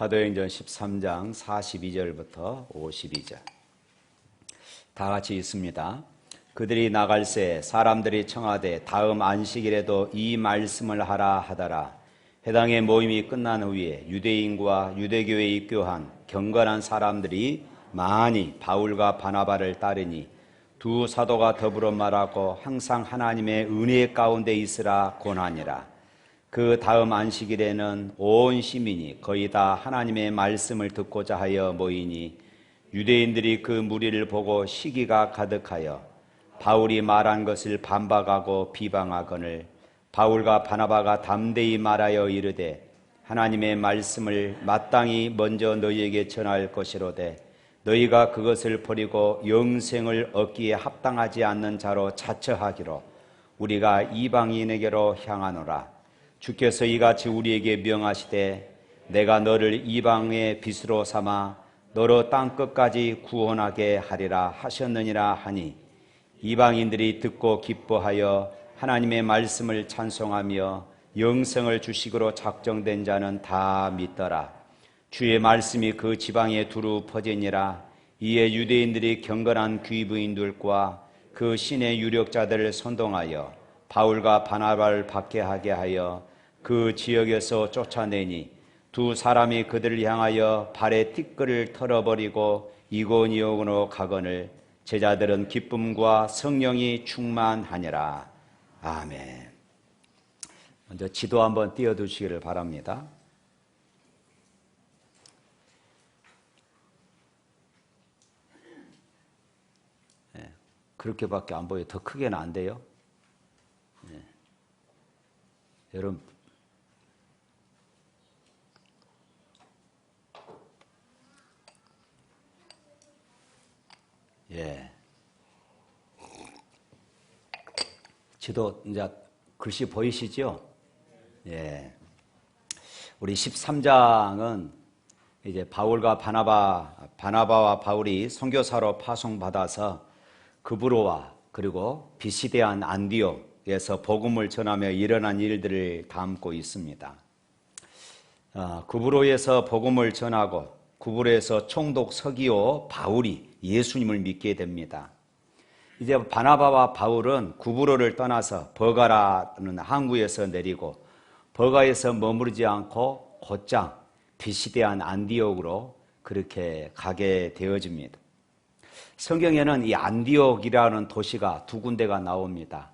사도행전 13장 42절부터 52절 다 같이 읽습니다. 그들이 나갈새 사람들이 청하되 다음 안식일에도 이 말씀을 하라 하더라. 해당의 모임이 끝난 후에 유대인과 유대교에 입교한 경건한 사람들이 많이 바울과 바나바를 따르니 두 사도가 더불어 말하고 항상 하나님의 은혜 가운데 있으라 권하니라. 그 다음 안식일에는 온 시민이 거의 다 하나님의 말씀을 듣고자 하여 모이니 유대인들이 그 무리를 보고 시기가 가득하여 바울이 말한 것을 반박하고 비방하거늘 바울과 바나바가 담대히 말하여 이르되 하나님의 말씀을 마땅히 먼저 너희에게 전할 것이로되 너희가 그것을 버리고 영생을 얻기에 합당하지 않는 자로 자처하기로 우리가 이방인에게로 향하노라. 주께서 이같이 우리에게 명하시되 내가 너를 이방의 빛으로 삼아 너로 땅끝까지 구원하게 하리라 하셨느니라 하니 이방인들이 듣고 기뻐하여 하나님의 말씀을 찬송하며 영생을 주식으로 작정된 자는 다 믿더라. 주의 말씀이 그 지방에 두루 퍼지니라. 이에 유대인들이 경건한 귀부인들과 그 신의 유력자들을 선동하여 바울과 바나바를 박해하게 하여 그 지역에서 쫓아내니 두 사람이 그들을 향하여 발에 티끌을 털어버리고 이고니온으로 가거늘 제자들은 기쁨과 성령이 충만하니라. 아멘. 먼저 지도 한번 띄워두시기를 바랍니다. 네, 그렇게밖에 안 보여요. 더 크게는 안 돼요. 네. 여러분 예. 지도 이제 글씨 보이시죠? 예. 우리 13장은 이제 바울과 바나바와 바울이 선교사로 파송받아서 그브로와 그리고 비시대한 안디옥에서 복음을 전하며 일어난 일들을 담고 있습니다. 그브로에서 복음을 전하고 그브로에서 총독 서기오 바울이 예수님을 믿게 됩니다. 이제 바나바와 바울은 구브로를 떠나서 버가라는 항구에서 내리고 버가에서 머무르지 않고 곧장 비시대한 안디옥으로 그렇게 가게 되어집니다. 성경에는 이 안디옥이라는 도시가 두 군데가 나옵니다.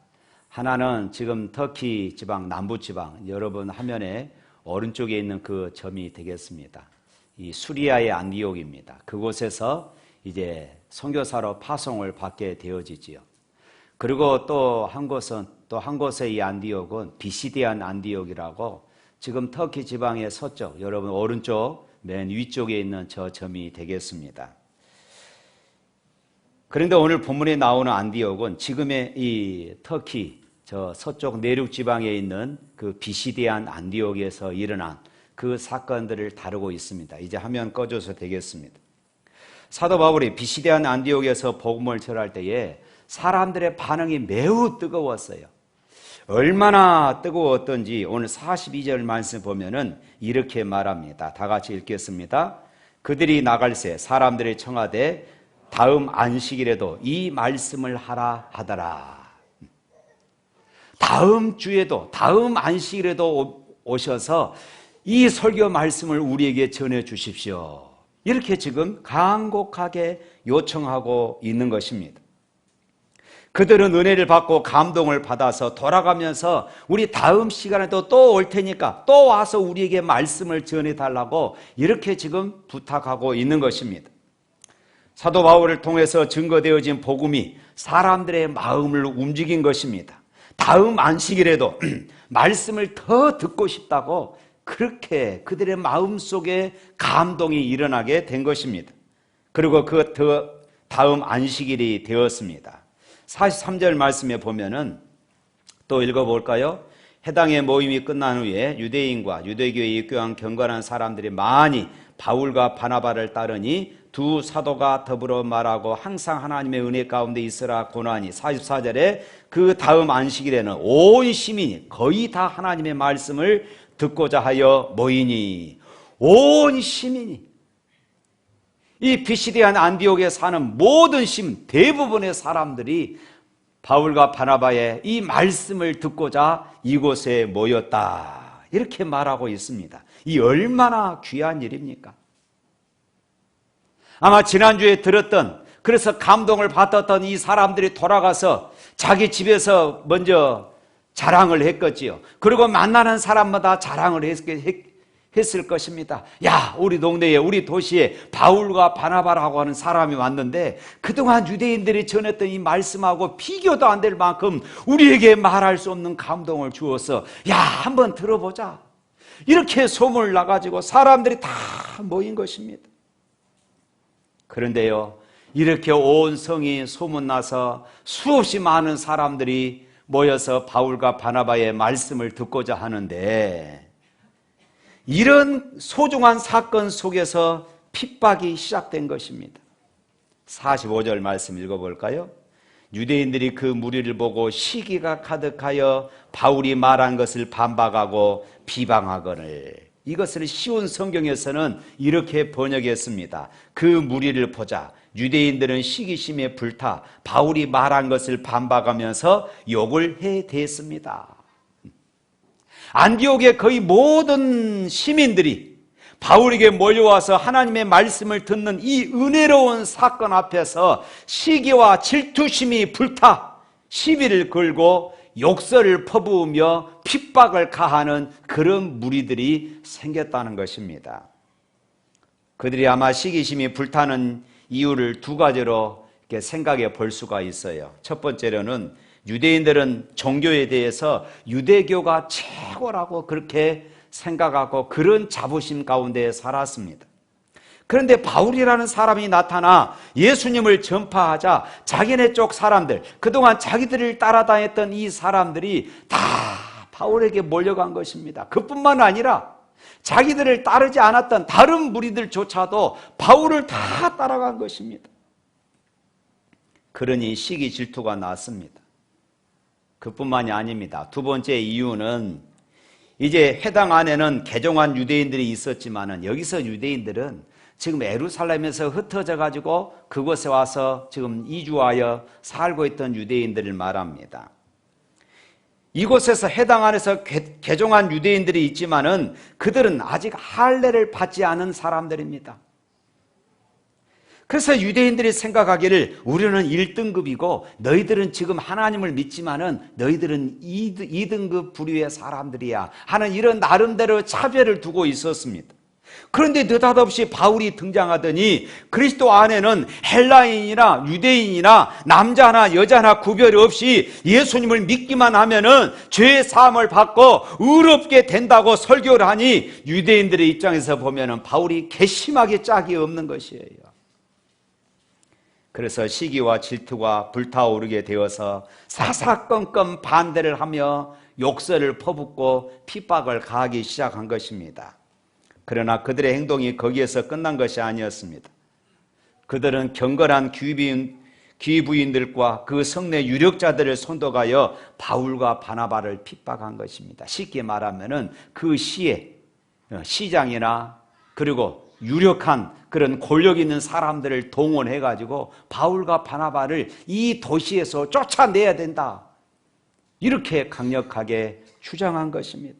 하나는 지금 터키 지방 남부 지방 여러분 화면에 오른쪽에 있는 그 점이 되겠습니다. 이 수리아의 안디옥입니다. 그곳에서 이제 선교사로 파송을 받게 되어지지요. 그리고 또 한 곳의 이 안디옥은 비시디안 안디옥이라고 지금 터키 지방의 서쪽, 여러분 오른쪽 맨 위쪽에 있는 저 점이 되겠습니다. 그런데 오늘 본문에 나오는 안디옥은 지금의 이 터키 저 서쪽 내륙 지방에 있는 그 비시디안 안디옥에서 일어난 그 사건들을 다루고 있습니다. 이제 화면 꺼줘서 되겠습니다. 사도 바울이 비시대한 안디옥에서 복음을 전할 때에 사람들의 반응이 매우 뜨거웠어요. 얼마나 뜨거웠던지 오늘 42절 말씀 보면은 이렇게 말합니다. 다 같이 읽겠습니다. 그들이 나갈새 사람들이 청하되 다음 안식일에도 이 말씀을 하라 하더라. 다음 주에도 다음 안식일에도 오셔서 이 설교 말씀을 우리에게 전해 주십시오. 이렇게 지금 간곡하게 요청하고 있는 것입니다. 그들은 은혜를 받고 감동을 받아서 돌아가면서 우리 다음 시간에도 또 올 테니까 또 와서 우리에게 말씀을 전해달라고 이렇게 지금 부탁하고 있는 것입니다. 사도 바울을 통해서 증거되어진 복음이 사람들의 마음을 움직인 것입니다. 다음 안식일에도 말씀을 더 듣고 싶다고 그렇게 그들의 마음속에 감동이 일어나게 된 것입니다. 그리고 그 다음 안식일이 되었습니다. 43절 말씀에 보면은 또 읽어볼까요? 해당의 모임이 끝난 후에 유대인과 유대교에 입교한 경건한 사람들이 많이 바울과 바나바를 따르니 두 사도가 더불어 말하고 항상 하나님의 은혜 가운데 있으라 고나니 44절에 그 다음 안식일에는 온 시민이 거의 다 하나님의 말씀을 듣고자 하여 모이니 온 시민이, 이 피시디안 안디옥에 사는 모든 시민, 대부분의 사람들이 바울과 바나바의 이 말씀을 듣고자 이곳에 모였다, 이렇게 말하고 있습니다. 이 얼마나 귀한 일입니까? 아마 지난주에 들었던, 그래서 감동을 받았던 이 사람들이 돌아가서 자기 집에서 먼저 자랑을 했겠지요. 그리고 만나는 사람마다 자랑을 했을 것입니다. 야, 우리 동네에, 우리 도시에 바울과 바나바라고 하는 사람이 왔는데 그동안 유대인들이 전했던 이 말씀하고 비교도 안 될 만큼 우리에게 말할 수 없는 감동을 주어서 야, 한번 들어보자, 이렇게 소문을 나가지고 사람들이 다 모인 것입니다. 그런데요, 이렇게 온 성이 소문나서 수없이 많은 사람들이 모여서 바울과 바나바의 말씀을 듣고자 하는데, 이런 소중한 사건 속에서 핍박이 시작된 것입니다. 45절 말씀 읽어볼까요? 유대인들이 그 무리를 보고 시기가 가득하여 바울이 말한 것을 반박하고 비방하거늘. 이것을 쉬운 성경에서는 이렇게 번역했습니다. 그 무리를 보자 유대인들은 시기심에 불타 바울이 말한 것을 반박하면서 욕을 해댔습니다. 안디옥의 거의 모든 시민들이 바울에게 몰려와서 하나님의 말씀을 듣는 이 은혜로운 사건 앞에서 시기와 질투심이 불타 시비를 걸고 욕설을 퍼부으며 핍박을 가하는 그런 무리들이 생겼다는 것입니다. 그들이 아마 시기심이 불타는 이유를 두 가지로 이렇게 생각해 볼 수가 있어요. 첫 번째로는 유대인들은 종교에 대해서 유대교가 최고라고 그렇게 생각하고 그런 자부심 가운데 살았습니다. 그런데 바울이라는 사람이 나타나 예수님을 전파하자 자기네 쪽 사람들, 그동안 자기들을 따라다녔던 이 사람들이 다 바울에게 몰려간 것입니다. 그뿐만 아니라 자기들을 따르지 않았던 다른 무리들조차도 바울을 다 따라간 것입니다. 그러니 시기 질투가 났습니다. 그뿐만이 아닙니다. 두 번째 이유는 이제 해당 안에는 개종한 유대인들이 있었지만은 여기서 유대인들은 지금 예루살렘에서 흩어져 가지고 그곳에 와서 지금 이주하여 살고 있던 유대인들을 말합니다. 이곳에서 해당 안에서 개종한 유대인들이 있지만은 그들은 아직 할례를 받지 않은 사람들입니다. 그래서 유대인들이 생각하기를 우리는 1등급이고 너희들은 지금 하나님을 믿지만은 너희들은 2등급 부류의 사람들이야 하는 이런 나름대로 차별을 두고 있었습니다. 그런데 느닷없이 바울이 등장하더니 그리스도 안에는 헬라인이나 유대인이나 남자나 여자나 구별 없이 예수님을 믿기만 하면은 죄의 사함을 받고 의롭게 된다고 설교를 하니 유대인들의 입장에서 보면은 바울이 괘씸하게 짝이 없는 것이에요. 그래서 시기와 질투가 불타오르게 되어서 사사건건 반대를 하며 욕설을 퍼붓고 핍박을 가하기 시작한 것입니다. 그러나 그들의 행동이 거기에서 끝난 것이 아니었습니다. 그들은 경건한 귀부인들과 그 성내 유력자들을 선동하여 바울과 바나바를 핍박한 것입니다. 쉽게 말하면은 그 시에 시장이나 그리고 유력한 그런 권력 있는 사람들을 동원해 가지고 바울과 바나바를 이 도시에서 쫓아내야 된다, 이렇게 강력하게 주장한 것입니다.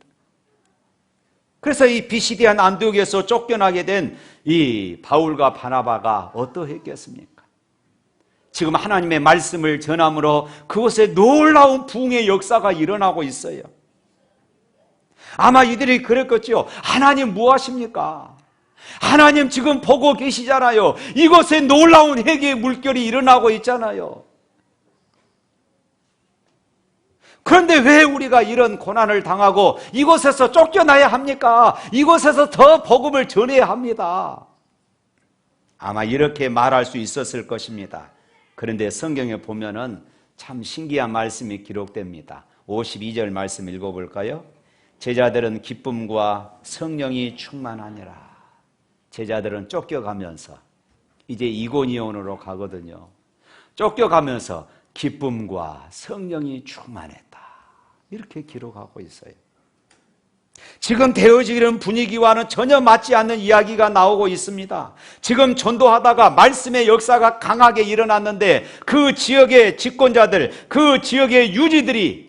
그래서 이 비시디안 안디옥에서 쫓겨나게 된 이 바울과 바나바가 어떠했겠습니까? 지금 하나님의 말씀을 전함으로 그곳에 놀라운 부흥의 역사가 일어나고 있어요. 아마 이들이 그랬겠죠. 하나님 뭐 하십니까? 하나님 지금 보고 계시잖아요. 이곳에 놀라운 회개의 물결이 일어나고 있잖아요. 그런데 왜 우리가 이런 고난을 당하고 이곳에서 쫓겨나야 합니까? 이곳에서 더 복음을 전해야 합니다. 아마 이렇게 말할 수 있었을 것입니다. 그런데 성경에 보면은 참 신기한 말씀이 기록됩니다. 52절 말씀 읽어볼까요? 제자들은 기쁨과 성령이 충만하니라. 제자들은 쫓겨가면서 이제 이고니온으로 가거든요. 쫓겨가면서 기쁨과 성령이 충만했다, 이렇게 기록하고 있어요. 지금 되어지는 분위기와는 전혀 맞지 않는 이야기가 나오고 있습니다. 지금 전도하다가 말씀의 역사가 강하게 일어났는데 그 지역의 집권자들, 그 지역의 유지들이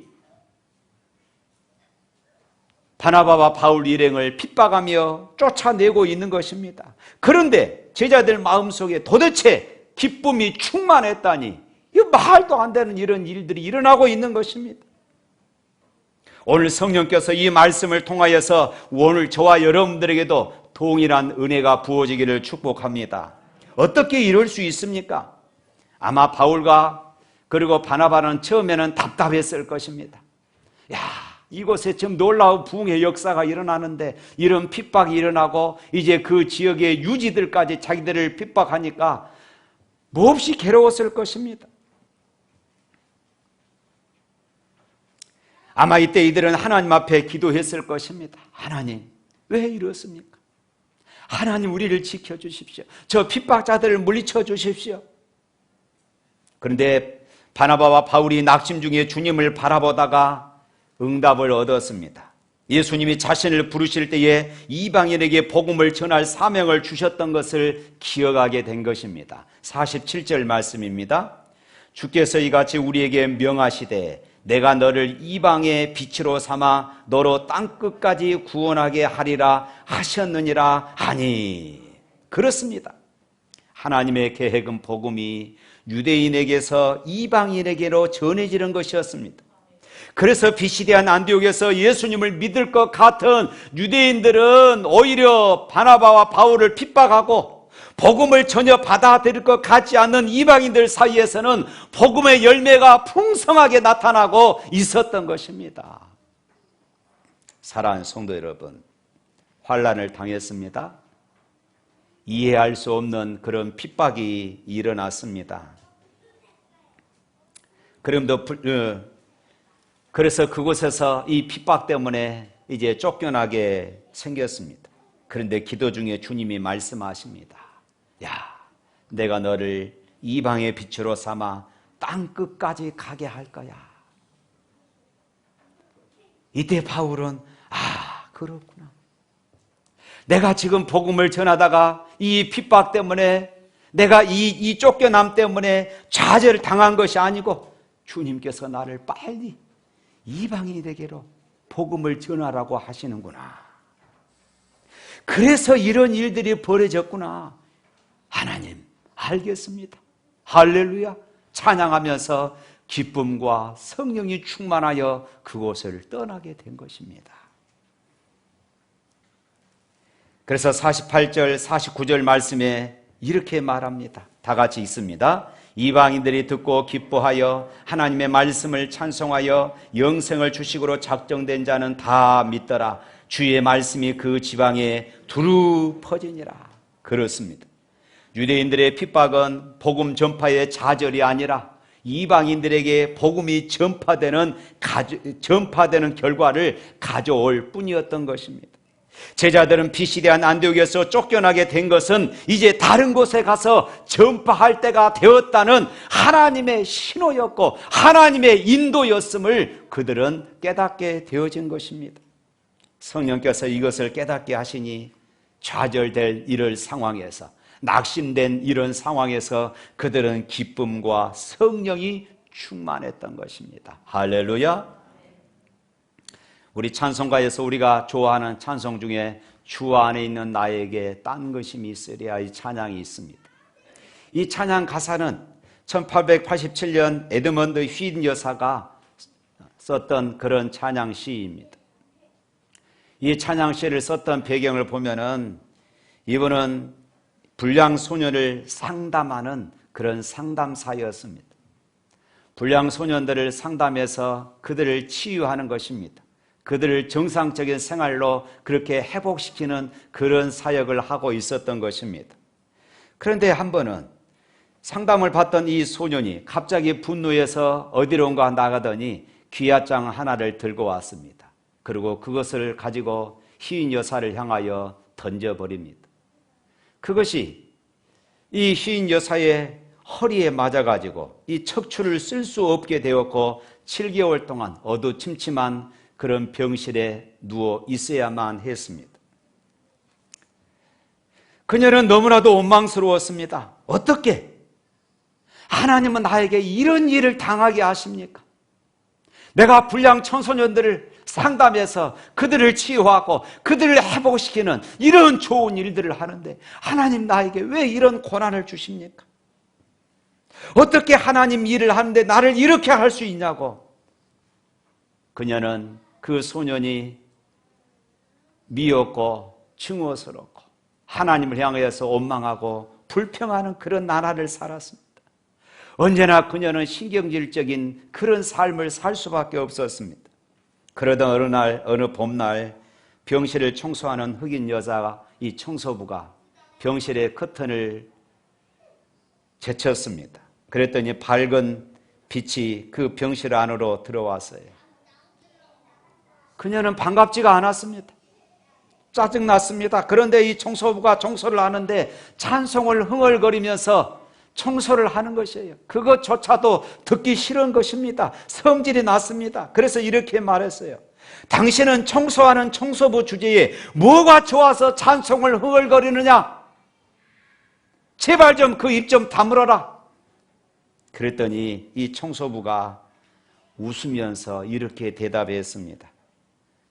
바나바와 바울 일행을 핍박하며 쫓아내고 있는 것입니다. 그런데 제자들 마음속에 도대체 기쁨이 충만했다니, 이 말도 안 되는 이런 일들이 일어나고 있는 것입니다. 오늘 성령께서 이 말씀을 통하여서 오늘 저와 여러분들에게도 동일한 은혜가 부어지기를 축복합니다. 어떻게 이럴 수 있습니까? 아마 바울과 그리고 바나바는 처음에는 답답했을 것입니다. 야, 이곳에 지금 놀라운 부흥의 역사가 일어나는데 이런 핍박이 일어나고 이제 그 지역의 유지들까지 자기들을 핍박하니까 몹시 괴로웠을 것입니다. 아마 이때 이들은 하나님 앞에 기도했을 것입니다. 하나님, 왜 이렇습니까? 하나님, 우리를 지켜주십시오. 저 핍박자들을 물리쳐 주십시오. 그런데 바나바와 바울이 낙심 중에 주님을 바라보다가 응답을 얻었습니다. 예수님이 자신을 부르실 때에 이방인에게 복음을 전할 사명을 주셨던 것을 기억하게 된 것입니다. 47절 말씀입니다. 주께서 이같이 우리에게 명하시되 내가 너를 이방의 빛으로 삼아 너로 땅끝까지 구원하게 하리라 하셨느니라 하니. 그렇습니다. 하나님의 계획은 복음이 유대인에게서 이방인에게로 전해지는 것이었습니다. 그래서 비시디안 안디옥에서 예수님을 믿을 것 같은 유대인들은 오히려 바나바와 바울을 핍박하고 복음을 전혀 받아들일 것 같지 않는 이방인들 사이에서는 복음의 열매가 풍성하게 나타나고 있었던 것입니다. 사랑하는 성도 여러분, 환난을 당했습니다. 이해할 수 없는 그런 핍박이 일어났습니다. 그래서 그곳에서 이 핍박 때문에 이제 쫓겨나게 생겼습니다. 그런데 기도 중에 주님이 말씀하십니다. 야, 내가 너를 이방의 빛으로 삼아 땅끝까지 가게 할 거야. 이때 바울은 그렇구나. 내가 지금 복음을 전하다가 이 핍박 때문에 내가 이 쫓겨남 때문에 좌절을 당한 것이 아니고 주님께서 나를 빨리 이방인에게로 복음을 전하라고 하시는구나. 그래서 이런 일들이 벌어졌구나. 하나님, 알겠습니다. 할렐루야. 찬양하면서 기쁨과 성령이 충만하여 그곳을 떠나게 된 것입니다. 그래서 48절, 49절 말씀에 이렇게 말합니다. 다 같이 있습니다. 이방인들이 듣고 기뻐하여 하나님의 말씀을 찬송하여 영생을 주식으로 작정된 자는 다 믿더라. 주의 말씀이 그 지방에 두루 퍼지니라. 그렇습니다. 유대인들의 핍박은 복음 전파의 좌절이 아니라 이방인들에게 복음이 전파되는 결과를 가져올 뿐이었던 것입니다. 제자들은 비시디안 안디옥에서 쫓겨나게 된 것은 이제 다른 곳에 가서 전파할 때가 되었다는 하나님의 신호였고 하나님의 인도였음을 그들은 깨닫게 되어진 것입니다. 성령께서 이것을 깨닫게 하시니 좌절될 이런 상황에서, 낙심된 이런 상황에서 그들은 기쁨과 성령이 충만했던 것입니다. 할렐루야. 우리 찬송가에서 우리가 좋아하는 찬송 중에 주 안에 있는 나에게 딴 것임이 있으랴, 이 찬양이 있습니다. 이 찬양 가사는 1887년 에드먼드 휘인 여사가 썼던 그런 찬양 시입니다. 이 찬양 시를 썼던 배경을 보면은 이분은 불량 소년을 상담하는 그런 상담사였습니다. 불량 소년들을 상담해서 그들을 치유하는 것입니다. 그들을 정상적인 생활로 그렇게 회복시키는 그런 사역을 하고 있었던 것입니다. 그런데 한 번은 상담을 받던 이 소년이 갑자기 분노해서 어디론가 나가더니 귀야장 하나를 들고 왔습니다. 그리고 그것을 가지고 희인 여사를 향하여 던져버립니다. 그것이 이 희인 여사의 허리에 맞아가지고 이 척추를 쓸 수 없게 되었고 7개월 동안 어두침침한 그런 병실에 누워 있어야만 했습니다. 그녀는 너무나도 원망스러웠습니다. 어떻게 하나님은 나에게 이런 일을 당하게 하십니까? 내가 불량 청소년들을 상담해서 그들을 치유하고 그들을 회복시키는 이런 좋은 일들을 하는데 하나님 나에게 왜 이런 고난을 주십니까? 어떻게 하나님 일을 하는데 나를 이렇게 할 수 있냐고. 그녀는 그 소년이 미웠고 증오스럽고 하나님을 향해서 원망하고 불평하는 그런 나날을 살았습니다. 언제나 그녀는 신경질적인 그런 삶을 살 수밖에 없었습니다. 그러던 어느 봄날 병실을 청소하는 흑인 여자가, 이 청소부가 병실의 커튼을 제쳤습니다. 그랬더니 밝은 빛이 그 병실 안으로 들어왔어요. 그녀는 반갑지가 않았습니다. 짜증났습니다. 그런데 이 청소부가 청소를 하는데 찬송을 흥얼거리면서 청소를 하는 것이에요. 그것조차도 듣기 싫은 것입니다. 성질이 났습니다. 그래서 이렇게 말했어요. 당신은 청소하는 청소부 주제에 뭐가 좋아서 찬송을 흥얼거리느냐? 제발 좀 그 입 좀 다물어라. 그랬더니 이 청소부가 웃으면서 이렇게 대답했습니다.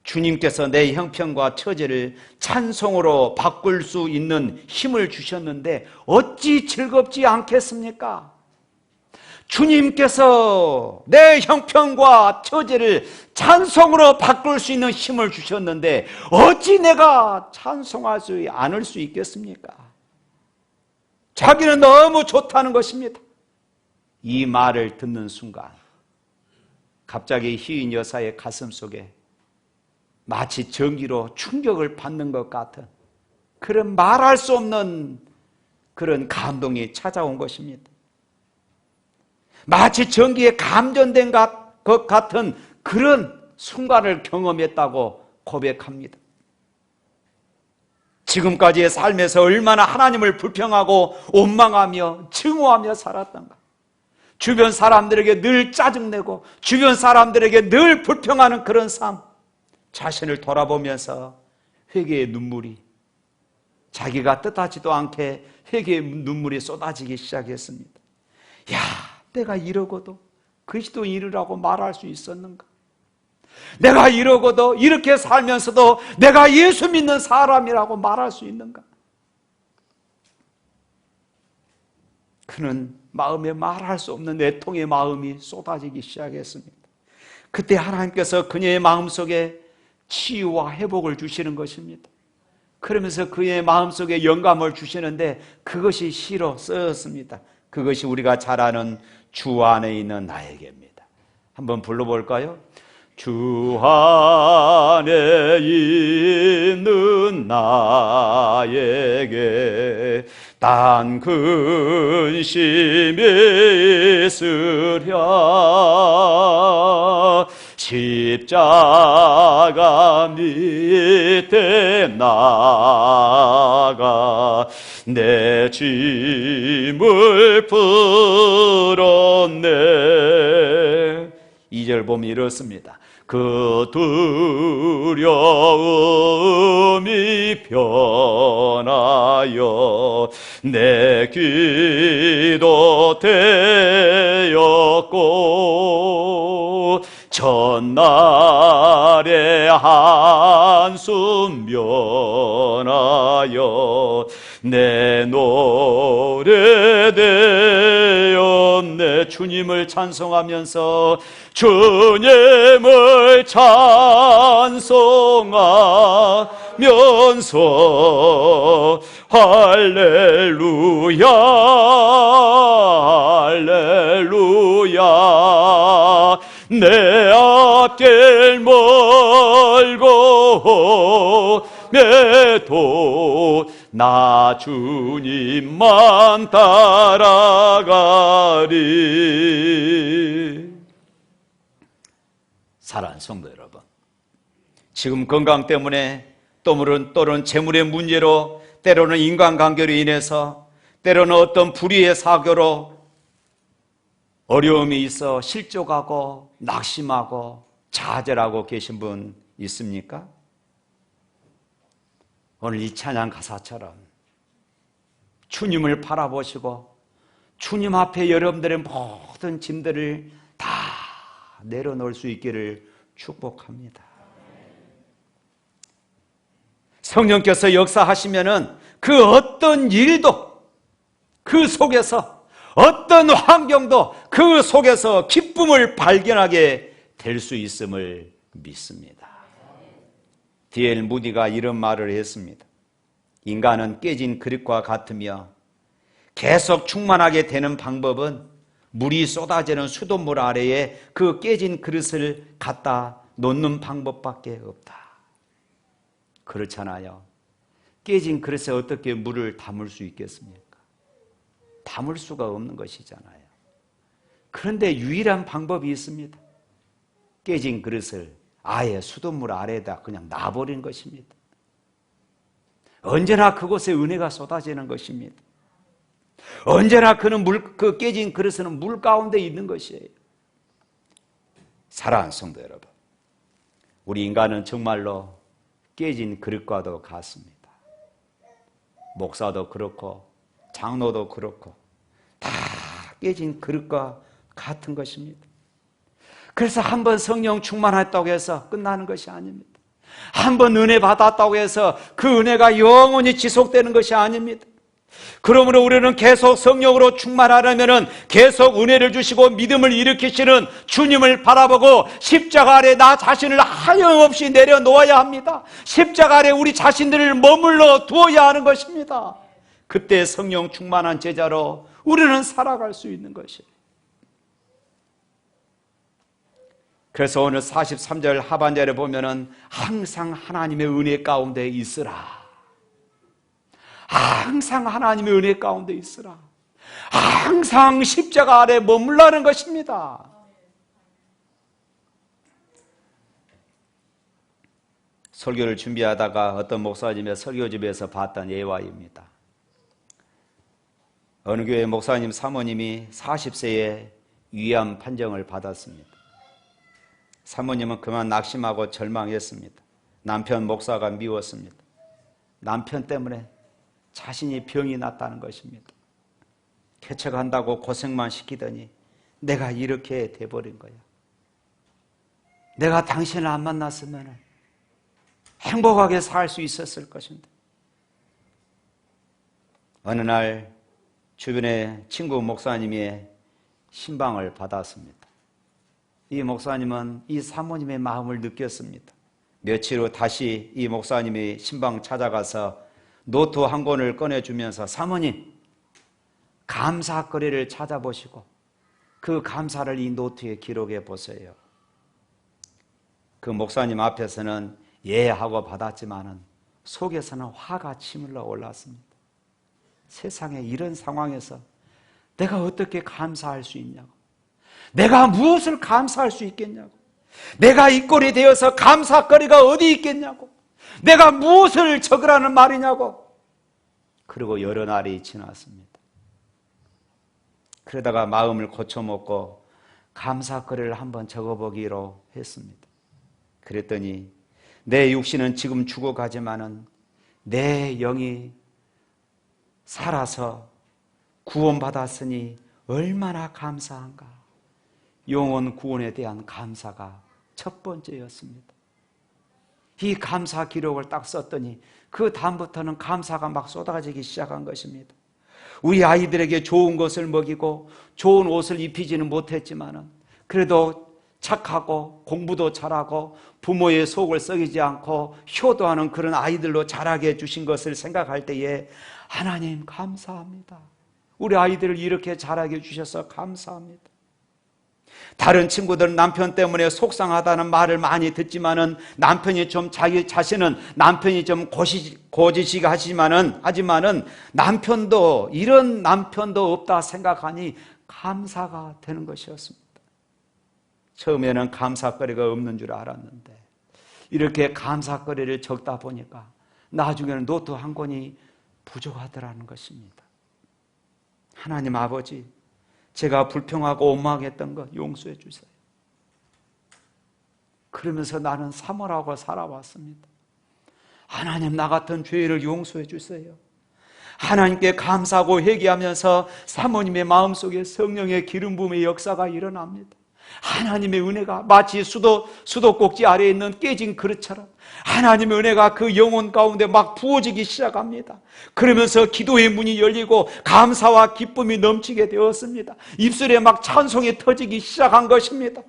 주님께서 내 형편과 처지를 찬송으로 바꿀 수 있는 힘을 주셨는데 어찌 즐겁지 않겠습니까? 주님께서 내 형편과 처지를 찬송으로 바꿀 수 있는 힘을 주셨는데 어찌 내가 찬송하지 않을 수 있겠습니까? 자기는 너무 좋다는 것입니다. 이 말을 듣는 순간 갑자기 희인 여사의 가슴 속에 마치 전기로 충격을 받는 것 같은 그런 말할 수 없는 그런 감동이 찾아온 것입니다. 마치 전기에 감전된 것 같은 그런 순간을 경험했다고 고백합니다. 지금까지의 삶에서 얼마나 하나님을 불평하고 원망하며 증오하며 살았던가. 주변 사람들에게 늘 짜증내고 주변 사람들에게 늘 불평하는 그런 삶. 자신을 돌아보면서 회개의 눈물이, 자기가 뜻하지도 않게 회개의 눈물이 쏟아지기 시작했습니다. 야, 내가 이러고도 그리스도 이르라고 말할 수 있었는가? 내가 이러고도 이렇게 살면서도 내가 예수 믿는 사람이라고 말할 수 있는가? 그는 마음에 말할 수 없는 애통의 마음이 쏟아지기 시작했습니다. 그때 하나님께서 그녀의 마음속에 치유와 회복을 주시는 것입니다. 그러면서 그의 마음속에 영감을 주시는데 그것이 시로 쓰였습니다. 그것이 우리가 잘 아는 주 안에 있는 나에게입니다. 한번 불러볼까요? 주 안에 있는 나에게 단 근심이 있으랴 십자가 밑에 나가 내 짐을 풀었네. 2절 보면 이렇습니다. 그 두려움이 변하여 내 기도 되었고 전날의 한숨 면하여 내 노래 되었네. 주님을 찬송하면서 주님을 찬송하면서 할렐루야 할렐루야 내 앞길 멀고 매도 나 주님만 따라가리. 사랑하는 성도 여러분, 지금 건강 때문에 또는 재물의 문제로 때로는 인간관계로 인해서 때로는 어떤 불의의 사고로 어려움이 있어 실족하고 낙심하고 좌절하고 계신 분 있습니까? 오늘 이 찬양 가사처럼 주님을 바라보시고 주님 앞에 여러분들의 모든 짐들을 다 내려놓을 수 있기를 축복합니다. 성령께서 역사하시면은 그 어떤 일도 그 속에서 어떤 환경도 그 속에서 기쁨을 발견하게 될 수 있음을 믿습니다. D.L. 무디가 이런 말을 했습니다. 인간은 깨진 그릇과 같으며 계속 충만하게 되는 방법은 물이 쏟아지는 수돗물 아래에 그 깨진 그릇을 갖다 놓는 방법밖에 없다. 그렇잖아요. 깨진 그릇에 어떻게 물을 담을 수 있겠습니까? 담을 수가 없는 것이잖아요. 그런데 유일한 방법이 있습니다. 깨진 그릇을 아예 수돗물 아래에다 그냥 놔버린 것입니다. 언제나 그곳에 은혜가 쏟아지는 것입니다. 언제나 그 깨진 그릇은 물 가운데 있는 것이에요. 사랑하는 성도 여러분, 우리 인간은 정말로 깨진 그릇과도 같습니다. 목사도 그렇고 장로도 그렇고 다 깨진 그릇과 같은 것입니다. 그래서 한번 성령 충만했다고 해서 끝나는 것이 아닙니다. 한번 은혜 받았다고 해서 그 은혜가 영원히 지속되는 것이 아닙니다. 그러므로 우리는 계속 성령으로 충만하려면 계속 은혜를 주시고 믿음을 일으키시는 주님을 바라보고 십자가 아래 나 자신을 하염없이 내려놓아야 합니다. 십자가 아래 우리 자신들을 머물러 두어야 하는 것입니다. 그때 성령 충만한 제자로 우리는 살아갈 수 있는 것이에요. 그래서 오늘 43절 하반절에 보면은 항상 하나님의 은혜 가운데 있으라. 항상 하나님의 은혜 가운데 있으라. 항상 십자가 아래 머물라는 것입니다. 설교를 준비하다가 어떤 목사님의 설교집에서 봤던 예화입니다. 어느 교회 목사님 사모님이 40세에 위암 판정을 받았습니다. 사모님은 그만 낙심하고 절망했습니다. 남편 목사가 미웠습니다. 남편 때문에 자신이 병이 났다는 것입니다. 개척한다고 고생만 시키더니 내가 이렇게 돼버린 거야. 내가 당신을 안 만났으면 행복하게 살 수 있었을 것인데. 어느 날 주변에 친구 목사님이 신방을 받았습니다. 이 목사님은 이 사모님의 마음을 느꼈습니다. 며칠 후 다시 이 목사님이 신방 찾아가서 노트 한 권을 꺼내주면서 사모님, 감사거리를 찾아보시고 그 감사를 이 노트에 기록해 보세요. 그 목사님 앞에서는 예 하고 받았지만은 속에서는 화가 치밀러 올랐습니다. 세상에 이런 상황에서 내가 어떻게 감사할 수 있냐고, 내가 무엇을 감사할 수 있겠냐고, 내가 이 꼴이 되어서 감사거리가 어디 있겠냐고, 내가 무엇을 적으라는 말이냐고. 그리고 여러 날이 지났습니다. 그러다가 마음을 고쳐먹고 감사거리를 한번 적어보기로 했습니다. 그랬더니 내 육신은 지금 죽어가지만은 내 영이 살아서 구원받았으니 얼마나 감사한가. 영혼 구원에 대한 감사가 첫 번째였습니다. 이 감사 기록을 딱 썼더니 그 다음부터는 감사가 막 쏟아지기 시작한 것입니다. 우리 아이들에게 좋은 것을 먹이고 좋은 옷을 입히지는 못했지만은 그래도 착하고 공부도 잘하고 부모의 속을 썩이지 않고 효도하는 그런 아이들로 자라게 해주신 것을 생각할 때에 하나님 감사합니다. 우리 아이들을 이렇게 자라게 해주셔서 감사합니다. 다른 친구들은 남편 때문에 속상하다는 말을 많이 듣지만은 남편이 좀 자기 자신은 남편이 좀 고지식 하지만은 남편도 이런 남편도 없다 생각하니 감사가 되는 것이었습니다. 처음에는 감사거리가 없는 줄 알았는데 이렇게 감사거리를 적다 보니까 나중에는 노트 한 권이 부족하더라는 것입니다. 하나님 아버지, 제가 불평하고 원망했던 것 용서해 주세요. 그러면서 나는 사모하고 살아왔습니다. 하나님, 나 같은 죄를 용서해 주세요. 하나님께 감사하고 회개하면서 사모님의 마음속에 성령의 기름 부음의 역사가 일어납니다. 하나님의 은혜가 마치 수도꼭지 아래에 있는 깨진 그릇처럼 하나님의 은혜가 그 영혼 가운데 막 부어지기 시작합니다. 그러면서 기도의 문이 열리고 감사와 기쁨이 넘치게 되었습니다. 입술에 막 찬송이 터지기 시작한 것입니다.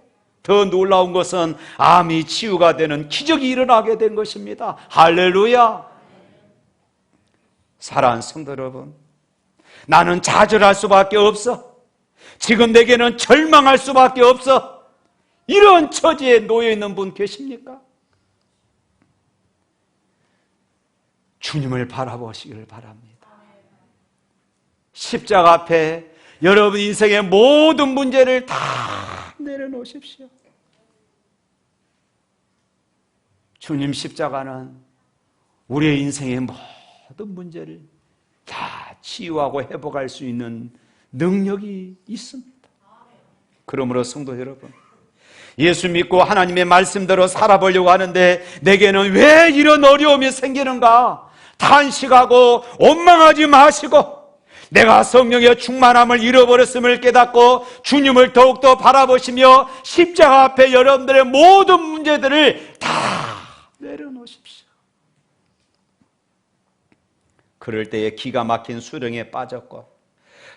더 놀라운 것은 암이 치유가 되는 기적이 일어나게 된 것입니다. 할렐루야. 사랑하는 성도 여러분, 나는 좌절할 수밖에 없어. 지금 내게는 절망할 수밖에 없어. 이런 처지에 놓여 있는 분 계십니까? 주님을 바라보시기를 바랍니다. 십자가 앞에 여러분 인생의 모든 문제를 다 내려놓으십시오. 주님 십자가는 우리의 인생의 모든 문제를 다 치유하고 회복할 수 있는 능력이 있습니다. 그러므로 성도 여러분, 예수 믿고 하나님의 말씀대로 살아보려고 하는데 내게는 왜 이런 어려움이 생기는가 탄식하고 원망하지 마시고, 내가 성령의 충만함을 잃어버렸음을 깨닫고 주님을 더욱더 바라보시며 십자가 앞에 여러분들의 모든 문제들을 다 내려놓으십시오. 그럴 때에 기가 막힌 수렁에 빠졌고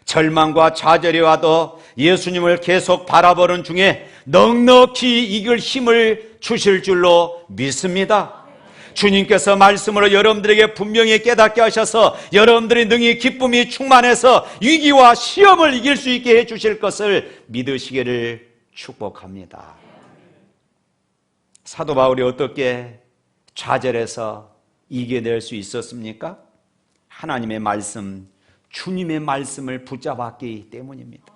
절망과 좌절이 와도 예수님을 계속 바라보는 중에 넉넉히 이길 힘을 주실 줄로 믿습니다. 주님께서 말씀으로 여러분들에게 분명히 깨닫게 하셔서 여러분들의 능히 기쁨이 충만해서 위기와 시험을 이길 수 있게 해주실 것을 믿으시기를 축복합니다. 사도 바울이 어떻게 좌절해서 이겨낼 수 있었습니까? 하나님의 말씀, 주님의 말씀을 붙잡았기 때문입니다.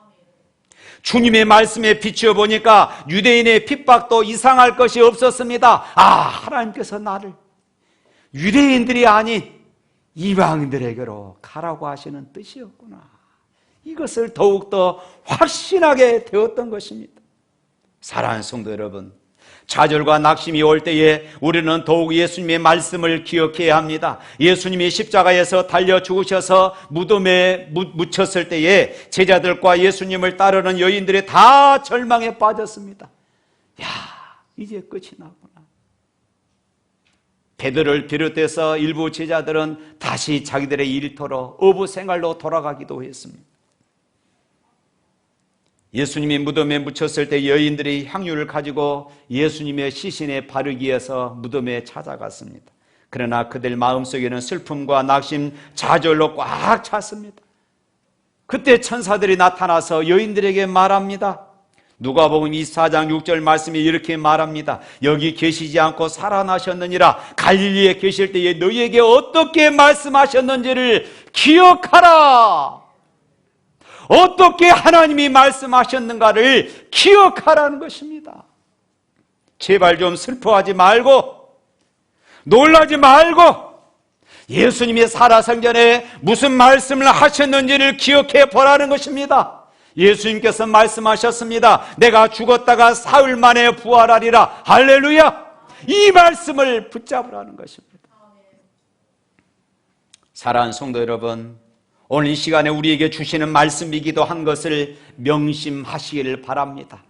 주님의 말씀에 비추어 보니까 유대인의 핍박도 이상할 것이 없었습니다. 하나님께서 나를 유대인들이 아닌 이방인들에게로 가라고 하시는 뜻이었구나. 이것을 더욱더 확신하게 되었던 것입니다. 사랑하는 성도 여러분, 좌절과 낙심이 올 때에 우리는 더욱 예수님의 말씀을 기억해야 합니다. 예수님이 십자가에서 달려 죽으셔서 무덤에 묻혔을 때에 제자들과 예수님을 따르는 여인들이 다 절망에 빠졌습니다. 이제 끝이 나구나. 베드로를 비롯해서 일부 제자들은 다시 자기들의 일터로 어부 생활로 돌아가기도 했습니다. 예수님이 무덤에 묻혔을 때 여인들이 향유를 가지고 예수님의 시신에 바르기 위해서 무덤에 찾아갔습니다. 그러나 그들 마음속에는 슬픔과 낙심, 좌절로 꽉 찼습니다. 그때 천사들이 나타나서 여인들에게 말합니다. 누가복음 24장 6절 말씀이 이렇게 말합니다. 여기 계시지 않고 살아나셨느니라. 갈릴리에 계실 때에 너희에게 어떻게 말씀하셨는지를 기억하라. 어떻게 하나님이 말씀하셨는가를 기억하라는 것입니다. 제발 좀 슬퍼하지 말고 놀라지 말고 예수님이 살아생전에 무슨 말씀을 하셨는지를 기억해 보라는 것입니다. 예수님께서 말씀하셨습니다. 내가 죽었다가 사흘 만에 부활하리라. 할렐루야. 이 말씀을 붙잡으라는 것입니다. 사랑하는 성도 여러분, 오늘 이 시간에 우리에게 주시는 말씀이기도 한 것을 명심하시기를 바랍니다.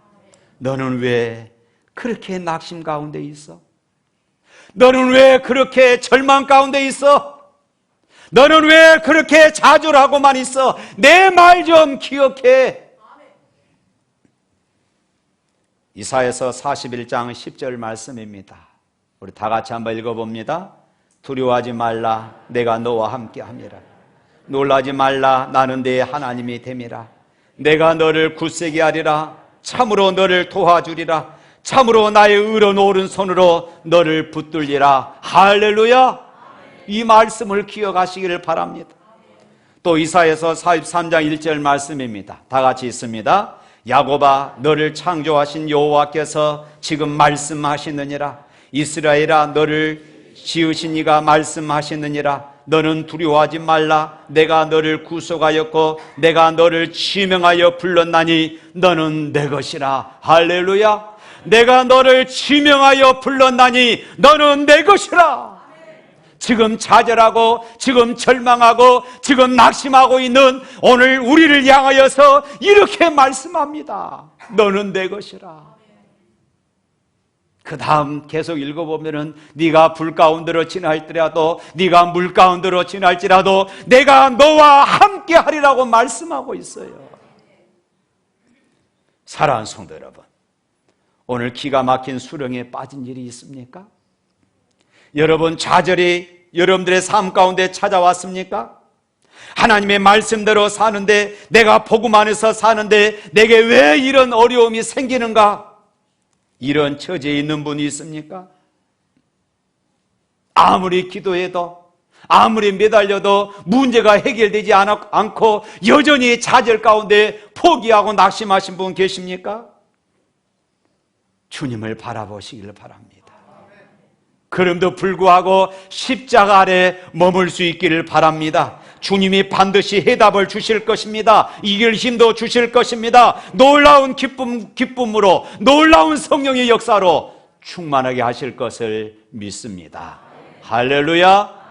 너는 왜 그렇게 낙심 가운데 있어? 너는 왜 그렇게 절망 가운데 있어? 너는 왜 그렇게 좌절하고만 있어? 내 말 좀 기억해. 이사야서 41장 10절 말씀입니다. 우리 다 같이 한번 읽어봅니다. 두려워하지 말라, 내가 너와 함께 함이라. 놀라지 말라, 나는 네 하나님이 됨이라. 내가 너를 굳세게 하리라. 참으로 너를 도와주리라. 참으로 나의 의로운 오른손으로 너를 붙들리라. 할렐루야. 이 말씀을 기억하시기를 바랍니다. 또 이사야서 43장 1절 말씀입니다. 다 같이 있습니다. 야곱아, 너를 창조하신 여호와께서 지금 말씀하시느니라. 이스라엘아, 너를 지으신 이가 말씀하시느니라. 너는 두려워하지 말라. 내가 너를 구속하였고 내가 너를 지명하여 불렀나니 너는 내 것이라. 할렐루야. 내가 너를 지명하여 불렀나니 너는 내 것이라. 지금 좌절하고 지금 절망하고 지금 낙심하고 있는 오늘 우리를 향하여서 이렇게 말씀합니다. 너는 내 것이라. 그 다음 계속 읽어보면은 네가 불 가운데로 지날지라도 네가 물 가운데로 지날지라도 내가 너와 함께 하리라고 말씀하고 있어요. 사랑하는 성도 여러분, 오늘 기가 막힌 수렁에 빠진 일이 있습니까? 여러분 좌절이 여러분들의 삶 가운데 찾아왔습니까? 하나님의 말씀대로 사는데, 내가 복음 안에서 사는데 내게 왜 이런 어려움이 생기는가? 이런 처지에 있는 분이 있습니까? 아무리 기도해도 아무리 매달려도 문제가 해결되지 않고 여전히 좌절 가운데 포기하고 낙심하신 분 계십니까? 주님을 바라보시길 바랍니다. 그럼에도 불구하고 십자가 아래 머물 수 있기를 바랍니다. 주님이 반드시 해답을 주실 것입니다. 이길 힘도 주실 것입니다. 놀라운 기쁨으로, 놀라운 성령의 역사로 충만하게 하실 것을 믿습니다. 할렐루야.